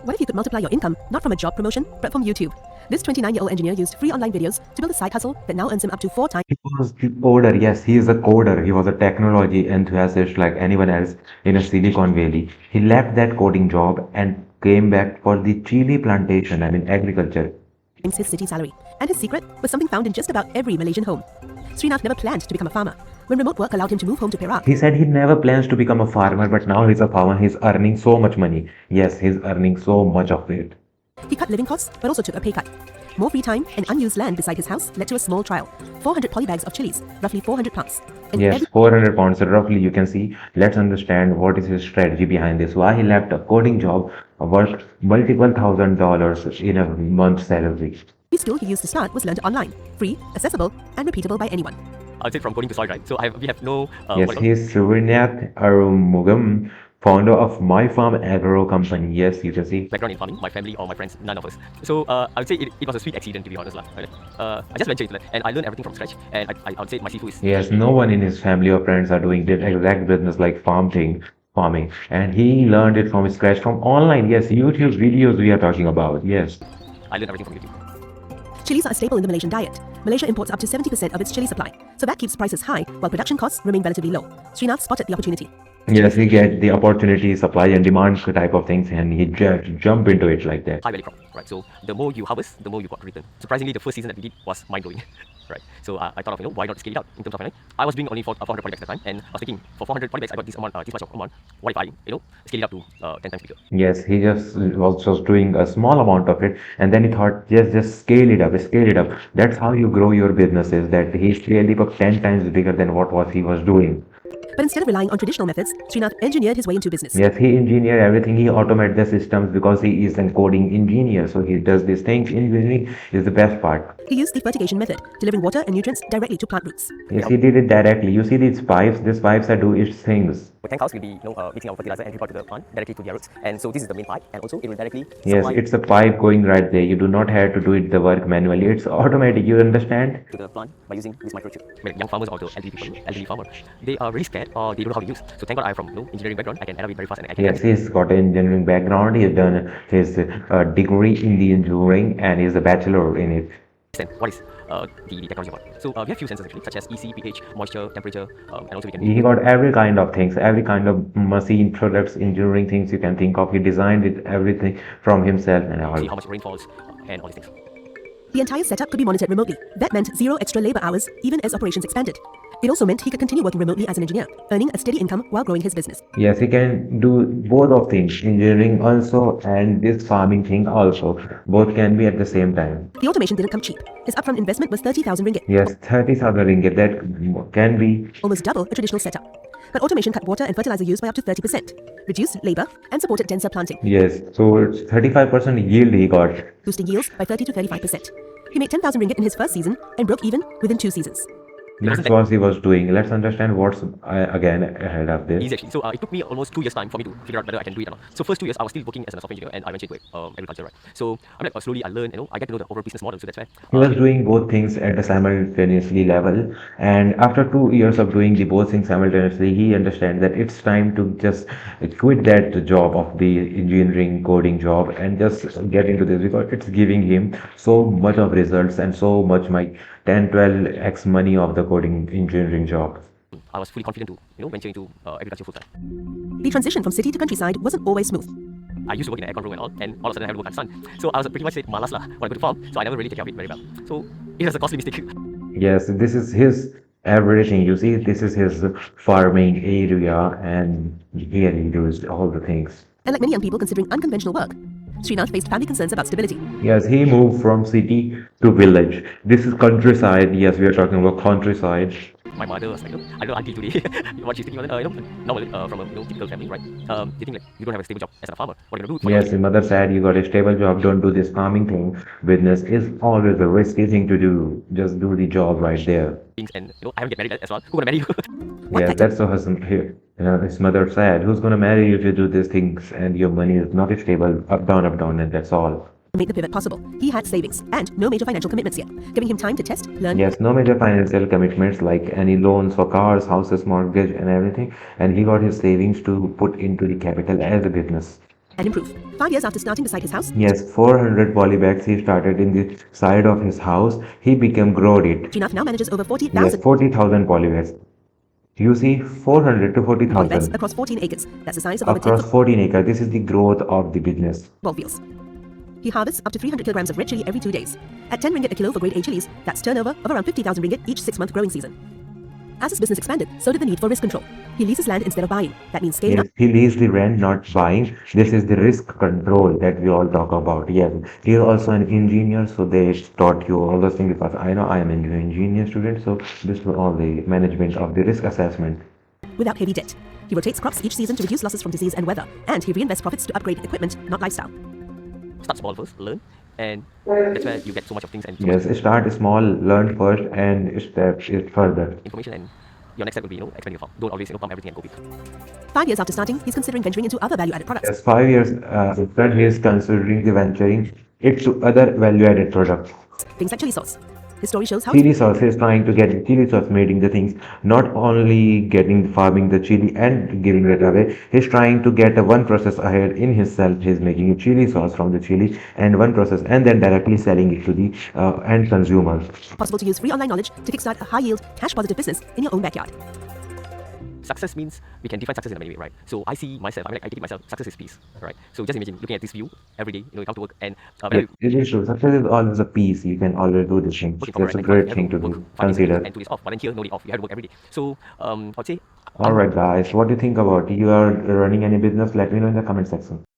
What if you could multiply your income not from a job promotion, but from YouTube? This 29-year-old engineer used free online videos to build a side hustle that now earns him up to 4 times. He was the coder. Yes, he is a coder. He was a technology enthusiast like anyone else in a Silicon Valley. He left that coding job and came back for the chili plantation, agriculture. His city salary. And his secret was something found in just about every Malaysian home. Srinath never planned to become a farmer. When remote work allowed him to move home to Perak, He said he never plans to become a farmer, but now he's a farmer. He's earning so much money. Yes, he's earning so much of it. he cut living costs but also took a pay cut. More free time and unused land beside his house led to a small trial. 400 polybags of chilies, roughly 400 plants. And Yes, every 400 pounds roughly you can see. Let's understand what is his strategy behind this. Why he left a coding job worth multiple $1,000s in a month's salary. skill he used to start was learned online, free, accessible, and repeatable by anyone. I'll say from coding to soil, right? So we have no. Yes, he is Srinath Arumugam, founder of My Farm Agro Company. Yes, you can see. Background in farming, my family or my friends, none of us. So I would say it was a sweet accident, to be honest. Right? I just ventured into that and I learned everything from scratch. And I would say my seafood is. Yes, no one in his family or friends are doing this exact business like farming, and he learned it from scratch from online. Yes, YouTube videos we are talking about. Yes. I learned everything from YouTube. Chilies are a staple in the Malaysian diet. Malaysia imports up to 70% of its chili supply, so that keeps prices high while production costs remain relatively low. Srinath spotted the opportunity. Yes, he get the opportunity, supply and demand type of things, and he jump into it like that. High value crop, right? So the more you harvest, the more you got return. Surprisingly, the first season that we did was mind blowing, right? So I thought of why not scale it out in terms of I was doing only 400 polybags at the time, and I was thinking for 400 polybags I got this much of amount. What if I scale it up to 10 times bigger? Yes, he was just doing a small amount of it, and then he thought just scale it up, scale it up. That's how you grow your businesses. That he scaled it up 10 times bigger than what he was doing. But instead of relying on traditional methods, Srinath engineered his way into business. Yes, he engineered everything. He automated the systems because he is a coding engineer. So he does these things. Engineering is the best part. He used the fertigation method, delivering water and nutrients directly to plant roots. Yes, he did it directly. You see these pipes? These pipes are doing its things. The tank house will be mixing our fertilizer and report to the plant directly to their roots. And so this is the main pipe, and also it will directly. Yes, it's a pipe going right there. You do not have to do it the work manually. It's automatic. You understand? To the plant by using this microchip. When young farmers or the elderly farmer, they are really scared or they don't know how to use. So thank God I'm from engineering background. I can adapt it very fast and I can. Yes, he's got an engineering background. He's done his degree in the engineering and he's a bachelor in it. What is the technology about? So we have few sensors actually, such as EC, pH, moisture, temperature, and also we can. He got every kind of things, every kind of machine products, engineering things you can think of. He designed it everything from himself and all. See how much rain falls and all these things. The entire setup could be monitored remotely. That meant zero extra labor hours, even as operations expanded. It also meant he could continue working remotely as an engineer, earning a steady income while growing his business. Yes, he can do both of things, engineering also and this farming thing also. Both can be at the same time. The automation didn't come cheap. His upfront investment was 30,000 ringgit. Yes, 30,000 ringgit. That can be almost double a traditional setup. But automation cut water and fertilizer use by up to 30%, reduced labor, and supported denser planting. Yes, so it's 35% yield he got. Boosting yields by 30 to 35%. He made 10,000 ringgit in his first season and broke even within 2 seasons. That's what he was doing. Let's understand what's again ahead of this. Easy actually. So it took me almost 2 years time for me to figure out whether I can do it or not. So first 2 years I was still working as a software engineer and I went into agriculture, right? So I'm like slowly I learn, I get to know the overall business model. So that's why he was doing both things at a simultaneously level. And after 2 years of doing the both things simultaneously, he understands that it's time to just quit that job of the engineering coding job and just get into this because it's giving him so much of results and so much 10-12x money of the coding engineering job. I was fully confident to venture into agriculture full time. The transition from city to countryside wasn't always smooth. I used to work in an aircon room and all of a sudden I had to work under sun. So I was pretty much malas lah when I go to farm. So I never really take care of it very well. So it was a costly mistake. Yes, this is his everything. You see, this is his farming area and here he does all the things. And like many young people considering unconventional work, Srinath faced family concerns about stability. Yes, he moved from city to village. This is countryside. Yes, we are talking about countryside. My mother was like, I don't know until today what she's thinking. Normally from a typical family, right? They think like you don't have a stable job as a farmer. What are you gonna do? Yes, the mother said you got a stable job. Don't do this farming thing. Business is always a risky thing to do. Just do the job right there. And I haven't get married as well. Who's gonna marry you? Yes, that's what his mother said. Who's gonna marry you if you do these things and your money is not stable, up down, and that's all. Made the pivot possible. He had savings and no major financial commitments yet, giving him time to test, learn. Yes, no major financial commitments like any loans for cars, houses, mortgage, and everything. And he got his savings to put into the capital as a business. and improve. 5 years after starting beside his house, Yes, 400 polybags he started in the side of his house. He became growed it. Srinath now manages over Yes, 40,000 40,000 polybags. You see, 400 to polybeds 40,000 across 14 acres. That's the size of over 10 across 14 acres. This is the growth of the business. football fields. He harvests up to 300 kilograms of red chili every 2 days. At 10 ringgit a kilo for grade A chilies, that's turnover of around 50,000 ringgit each 6-month growing season. As his business expanded, so did the need for risk control. He leases land instead of buying. That means scaling Yes, up. he leaves the rent, not buying. This is the risk control that we all talk about. Yes, he is also an engineer, so they taught you all those things because I know I am an engineer student, so this was all the management of the risk assessment. Without heavy debt. He rotates crops each season to reduce losses from disease and weather, and he reinvests profits to upgrade equipment, not lifestyle. Start small first, learn, and that's where you get so much of things and so much Yes, start small, learn first, and step it further. information, and your next step will be, expand your farm. Don't always, pump everything and go big. 5 years after starting, he's considering venturing into other value-added products. Yes, 5 years after he is considering the venturing it to other value-added products. Things like chili sauce. His story shows how Chili sauce is trying to get the chili sauce making the things, not only getting farming the chili and giving it away. He's trying to get a one process ahead in himself. He's making a chili sauce from the chili and one process, and then directly selling it to the end consumer. possible to use free online knowledge to kickstart a high-yield, cash-positive business in your own backyard. Success means we can define success in a many way, right? So I see myself, I take it myself, success is peace, right? So just imagine looking at this view every day, you come to work and It is true. Success is always a piece. You can always do this thing. working from That's a right, great you thing to have do. work 5 days a week Consider. and 2 days off, but then here no day off, you have to work every day. So I'd say All right, guys. What do you think about it? You are running any business? Let me know in the comment section.